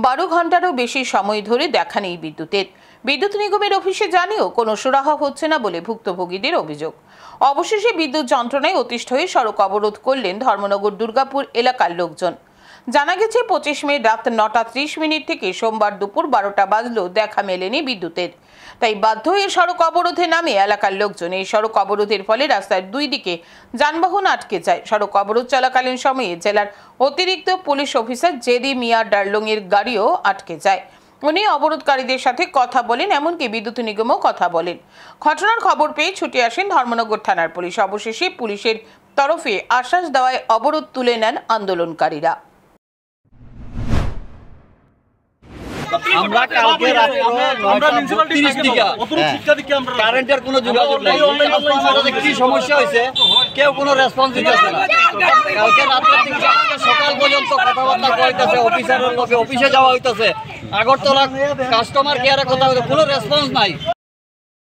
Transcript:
12 ঘন্টারও বেশি সময় ধরে দেখা নেই বিদ্যুতের। বিদ্যুৎ নিগমের অফিসে জানিয়েও কোনো সুরাহা হচ্ছে না বলে ভুক্তভোগীদের অভিযোগ। অবশেষে বিদ্যুৎ যন্ত্রণায় অতিষ্ঠ হয়ে সড়ক অবরোধ করলেন ধর্মনগর দুর্গাপুর এলাকার লোকজন। জানা গেছে 25 মে রাত 9:30 থেকে সোমবার দুপুর 12টা বাজলেও দেখা মেলেনি বিদ্যুতের। তাই বাধ্য হয়ে সড়ক অবরোধে নামে এলাকার লোকজন। এই সড়ক অবরোধের ফলে রাস্তার দুই দিকে যানবাহন আটকে যায়। সড়ক অবরোধ চলাকালীন সময়ে জেলার অতিরিক্ত পুলিশ অফিসার জেডি মিয়া ডার্লং এর গাড়িও আটকে যায়। উনি অবরোধকারীদের সাথে কথা বলেন, এমনকি বিদ্যুৎ নিগমও কথা বলেন। ঘটনার খবর পেয়ে ছুটে আসেন ধর্মনগর থানার পুলিশ। অবশেষে পুলিশের তরফে আশ্বাস দেওয়ায় অবরোধ তুলে নেন আন্দোলনকারীরা। আমরা কালকে রাতে 9:30 থেকে কারেন্টের কোনো যোগাযোগ নাই। আমাদের কি সমস্যা হয়েছে কেউ কোনো রেসপন্স দিতেছে না। কালকে রাতে থেকে সকাল পর্যন্ত কথাবার্তা কইতেছে, অফিসারের লোকে অফিসে যাওয়া হইতেছে, আগরতলা কাস্টমার কেয়ারে কথা হইতেছে, কোনো রেসপন্স নাই।